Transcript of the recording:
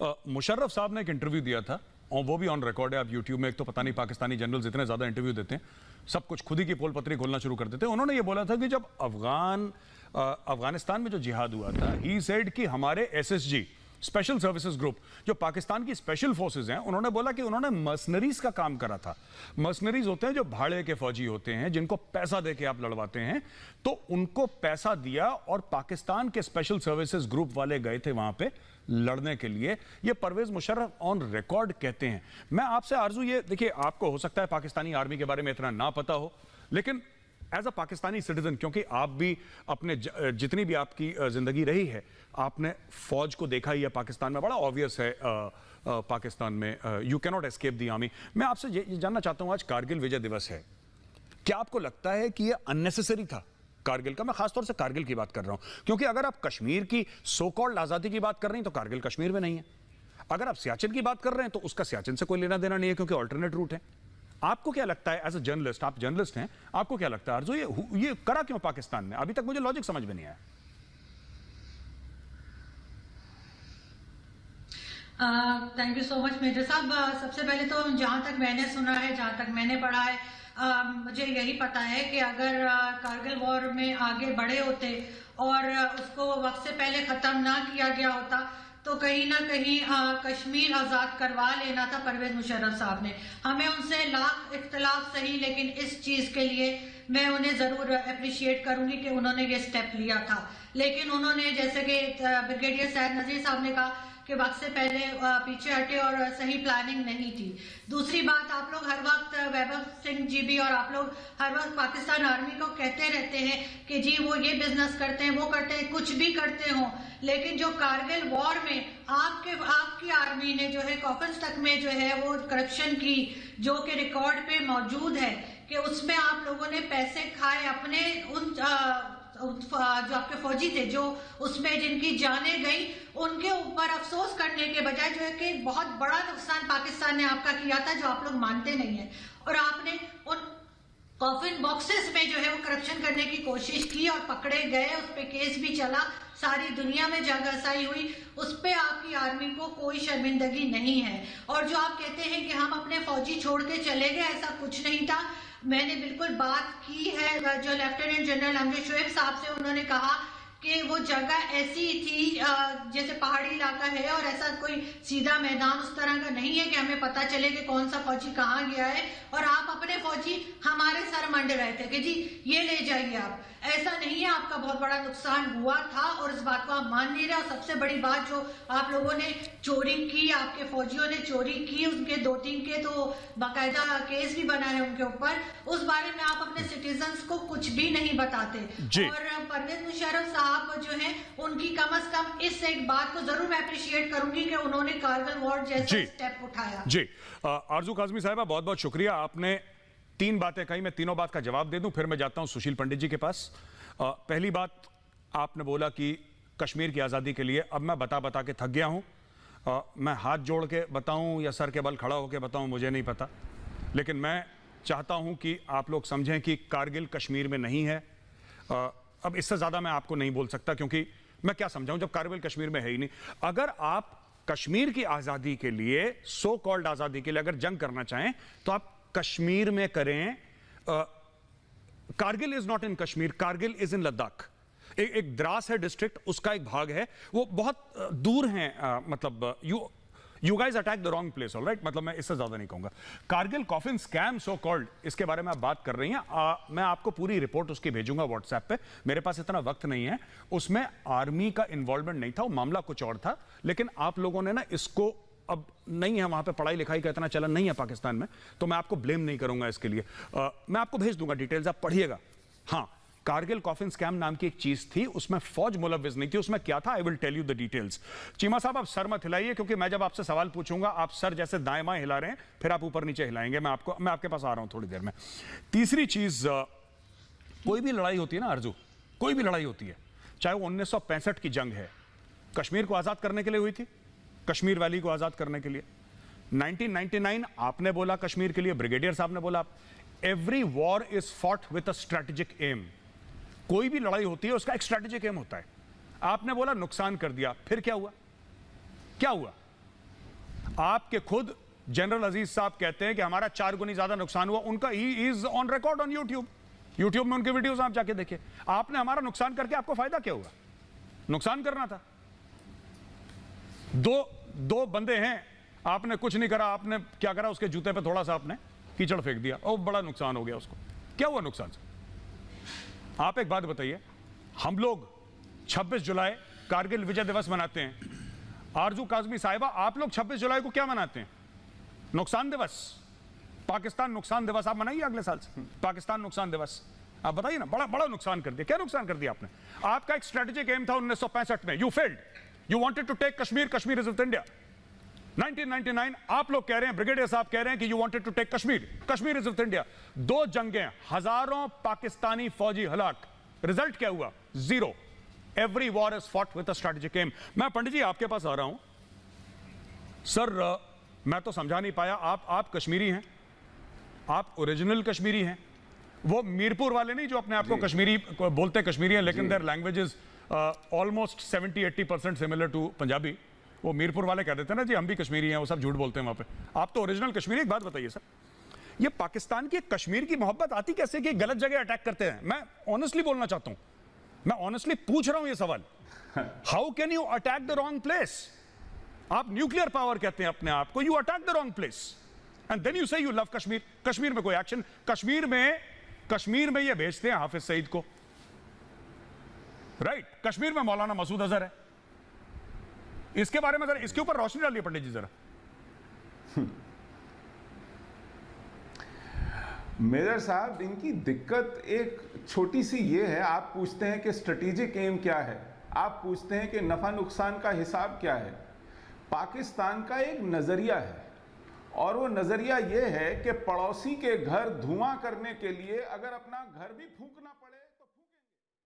मुशर्रफ साहब ने एक इंटरव्यू दिया था और वो भी ऑन रिकॉर्ड है, आप यूट्यूब में। एक तो पता नहीं पाकिस्तानी जनरल्स इतने ज्यादा इंटरव्यू देते हैं, सब कुछ खुद ही की पोल पत्री खोलना शुरू कर देते हैं। उन्होंने ये बोला था कि जब अफगानिस्तान में जो जिहाद हुआ था, ही सेड कि हमारे एसएसजी स्पेशल सर्विसेज ग्रुप, जो पाकिस्तान की स्पेशल फोर्सेज हैं, उन्होंने बोला कि उन्होंने मर्सनरीज का काम करा था। मर्सनरीज होते हैं जो भाड़े के फौजी होते हैं, जिनको पैसा देके आप लड़वाते हैं, तो उनको पैसा दिया और पाकिस्तान के स्पेशल सर्विसेज ग्रुप वाले गए थे वहां पे लड़ने के लिए। ये परवेज मुशर्रफ ऑन रिकॉर्ड कहते हैं। मैं आपसे आरजू ये देखिए, आपको हो सकता है पाकिस्तानी आर्मी के बारे में इतना ना पता हो, लेकिन एज अ पाकिस्तानी सिटीजन, क्योंकि आप भी अपने जितनी भी आपकी जिंदगी रही है, आपने फौज को देखा ही है पाकिस्तान में, बड़ा ऑब्वियस है पाकिस्तान में you can not escape the army. मैं आपसे ये जानना चाहता हूं, आज कारगिल विजय दिवस है, क्या आपको लगता है कि यह अननेसेसरी था कारगिल का? मैं खासतौर से कारगिल की बात कर रहा हूं, क्योंकि अगर आप कश्मीर की सो कॉल्ड आजादी की बात कर रहे हैं तो कारगिल कश्मीर में नहीं है। अगर आप सियाचिन की बात कर रहे हैं तो उसका सियाचिन से कोई लेना देना नहीं है, क्योंकि ऑल्टरनेट रूट है। आपको क्या लगता है एज अ जर्नलिस्ट, आप जर्नलिस्ट हैं, आपको क्या लगता है आरज़ू, ये करा क्यों पाकिस्तान ने? अभी तक मुझे लॉजिक समझ में नहीं आया। Thank you so much major साहब। सबसे पहले तो जहां तक मैंने सुना है, जहां तक मैंने पढ़ा है, मुझे यही पता है कि अगर कारगिल वॉर में आगे बढ़े होते और उसको वक्त से पहले खत्म ना किया गया होता तो कहीं ना कहीं कश्मीर आजाद करवा लेना था परवेज मुशर्रफ साहब ने। हमें उनसे लाख इख्तलाफ सही, लेकिन इस चीज के लिए मैं उन्हें जरूर अप्रिशिएट करूंगी कि उन्होंने ये स्टेप लिया था। लेकिन उन्होंने, जैसे कि ब्रिगेडियर सैयद नजीर साहब ने कहा कि वक्त से पहले पीछे हटे और सही प्लानिंग नहीं थी। दूसरी बात, आप लोग हर वक्त वैभव सिंह जी भी और आप लोग हर वक्त पाकिस्तान आर्मी को कहते रहते हैं कि जी वो ये बिजनेस करते हैं, वो करते हैं, कुछ भी करते हो, लेकिन जो कारगिल वॉर में आपकी आर्मी ने जो है कॉफिन्स तक में जो है वो करप्शन की, जो कि रिकॉर्ड पे मौजूद है कि उसमें आप लोगों ने पैसे खाए अपने उन जो आपके फौजी थे, जो उसमें जिनकी जानें गई, उनके ऊपर अफसोस करने के बजाय जो है कि बहुत बड़ा नुकसान पाकिस्तान ने आपका किया था, जो आप लोग मानते नहीं है। और आपने उन कॉफिन बॉक्सेस में जो है वो करप्शन करने की कोशिश की और पकड़े गए, उस पर केस भी चला, सारी दुनिया में जगहसाई हुई, उस पे आपकी आर्मी को कोई शर्मिंदगी नहीं है। और जो आप कहते हैं कि हम अपने फौजी छोड़ के चले गए, ऐसा कुछ नहीं था। मैंने बिल्कुल बात की है जो लेफ्टिनेंट जनरल अमजद शोएब साहब से, उन्होंने कहा कि वो जगह ऐसी थी जैसे पहाड़ी इलाका है और ऐसा कोई सीधा मैदान उस तरह का नहीं है कि हमें पता चले कि कौन सा फौजी कहाँ गया है, और आप अपने फौजी हमारे सर मंड रहे थे कि जी ये ले जाइए आप। ऐसा नहीं है, आपका बहुत बड़ा नुकसान हुआ था और इस बात को आप मान नहीं रहे। और सबसे बड़ी बात, जो आप लोगों ने चोरी की, आपके फौजियों ने चोरी की, उनके 2-3 के तो बाकायदा केस भी बना है उनके ऊपर, उस बारे में आप अपने सिटीजन्स को कुछ भी नहीं बताते। और परवेज मुशर्रफ साहब जो है, उनकी कम से कम इस एक बात को जरूर मैं अप्रिशिएट करूंगी कि उन्होंने कारगिल वॉर जैसा स्टेप उठाया। जी आरजू काज़मी साहिबा, बहुत बहुत शुक्रिया। आपने 3 बातें कही, मैं तीनों बात का जवाब दे दूं, फिर मैं जाता हूं सुशील पंडित जी के पास। पहली बात, आपने बोला कि कश्मीर की आज़ादी के लिए अब मैं बता बता के थक गया हूं। मैं हाथ जोड़ के बताऊं या सर के बल खड़ा होकर बताऊं, मुझे नहीं पता, लेकिन मैं चाहता हूं कि आप लोग समझें कि कारगिल कश्मीर में नहीं है। अब इससे ज़्यादा मैं आपको नहीं बोल सकता, क्योंकि मैं क्या समझाऊं जब कारगिल कश्मीर में है ही नहीं। अगर आप कश्मीर की आज़ादी के लिए, सो कॉल्ड आज़ादी के लिए अगर जंग करना चाहें तो आप कश्मीर में करें। Kargil is not in Kashmir, Kargil is in Ladakh. एक द्रास है डिस्ट्रिक्ट, उसका एक भाग है, वो बहुत दूर है। मतलब you guys attack the wrong place, alright. मतलब मैं इससे ज्यादा नहीं कहूंगा। Kargil coffin scam so called, इसके बारे में आप बात कर रही हैं, मैं आपको पूरी रिपोर्ट उसकी भेजूंगा व्हाट्सएप पे, मेरे पास इतना वक्त नहीं है। उसमें आर्मी का इन्वॉल्वमेंट नहीं था, वो मामला कुछ और था, लेकिन आप लोगों ने ना इसको, अब नहीं है वहां पे पढ़ाई लिखाई का इतना चलन नहीं है पाकिस्तान में, तो मैं आपको ब्लेम नहीं करूंगा इसके लिए। मैं आपको भेज दूंगा डिटेल्स, आप पढ़िएगा। हाँ, कारगिल कॉफिन स्कैम नाम की एक चीज थी, उसमें फौज मुलव्विस नहीं थी। उसमें क्या था, I will tell you the details. Cheema साहब, आप सर मत हिलाइए, क्योंकि मैं जब आपसे सवाल पूछूंगा आप सर जैसे दाएं बाएं हिला रहे हैं, फिर आप ऊपर नीचे हिलाएंगे। मैं आपके पास आ रहा हूं थोड़ी देर में। तीसरी चीज, कोई भी लड़ाई होती है ना आरजू, कोई भी लड़ाई होती है, चाहे वो 1965 की जंग है, कश्मीर को आजाद करने के लिए हुई थी, कश्मीर वैली को आजाद करने के लिए। 1999 आपने बोला कश्मीर के लिए, ब्रिगेडियर साहब ने बोला, every war is fought with a strategic aim. कोई भी लड़ाई होती है उसका एक स्ट्रेटेजिक एम होता है। आपने बोला नुकसान कर दिया, फिर क्या हुआ? क्या हुआ? आपके खुद जनरल अजीज साहब कहते हैं कि हमारा 4 गुनी ज्यादा नुकसान हुआ। उनका he is on record on YouTube में उनके वीडियोस आप जाके देखिए। आपने हमारा नुकसान करके आपको फायदा क्या हुआ? नुकसान करना था। दो बंदे हैं, आपने कुछ नहीं करा। आपने क्या करा? उसके जूते पे थोड़ा सा आपने कीचड़ फेंक दिया और बड़ा नुकसान हो गया उसको। क्या हुआ नुकसान से? आप एक बात बताइए, हम लोग 26 जुलाई कारगिल विजय दिवस मनाते हैं। आरजू काजमी साहिबा, आप लोग 26 जुलाई को क्या मनाते हैं? नुकसान दिवस। पाकिस्तान नुकसान दिवस आप मनाइए अगले साल से। पाकिस्तान नुकसान दिवस आप बताइए ना। बड़ा नुकसान कर दिया। क्या नुकसान कर दिया आपने? आपका एक स्ट्रेटेजिक एम था 1965 में, you failed. You wanted to take Kashmir, Kashmir is with India. 1999 आप लोग कह रहे हैं, ब्रिगेडियर साहब कह रहे हैं कि you wanted to take Kashmir, Kashmir is with India. 2 जंगें, हजारों पाकिस्तानी फौजी हलाक। रिजल्ट क्या हुआ? 0। Every war is fought with a strategic aim. मैं पंडित जी आपके पास आ रहा हूं। सर मैं तो समझा नहीं पाया, आप कश्मीरी हैं, आप ओरिजिनल कश्मीरी हैं, वो मीरपुर वाले नहीं जो अपने आप को कश्मीरी बोलते कश्मीरी हैं लेकिन their language is almost 70-80% similar to Punjabi. वो मीरपुर वाले कह देते हैं ना जी हम भी कश्मीरी हैं, वो सब झूठ बोलते हैं वहां पे। आप तो ओरिजिनल कश्मीरी। एक बात बताइए सर, ये पाकिस्तान की कश्मीर की मोहब्बत आती कैसे कि गलत जगह अटैक करते हैं? मैं ऑनेस्टली बोलना चाहता हूं, मैं ऑनेस्टली पूछ रहा हूं ये सवाल। How can you attack the wrong place? आप न्यूक्लियर पावर कहते हैं अपने आप को, you attack the wrong place and then you say you love Kashmir. Kashmir में कोई एक्शन, कश्मीर में ये भेजते हैं हाफिज सईद को, राइट? कश्मीर में मौलाना मसूद अजहर है। इसके बारे में जरा, इसके ऊपर रोशनी डालिए पंडित जी जरा। मेजर साहब, इनकी दिक्कत एक छोटी सी ये है, आप पूछते हैं कि स्ट्रेटेजिक एम क्या है, आप पूछते हैं कि नफा नुकसान का हिसाब क्या है। पाकिस्तान का एक नजरिया है और वो नजरिया ये है कि पड़ोसी के घर धुआं करने के लिए अगर अपना घर भी फूंकना पड़े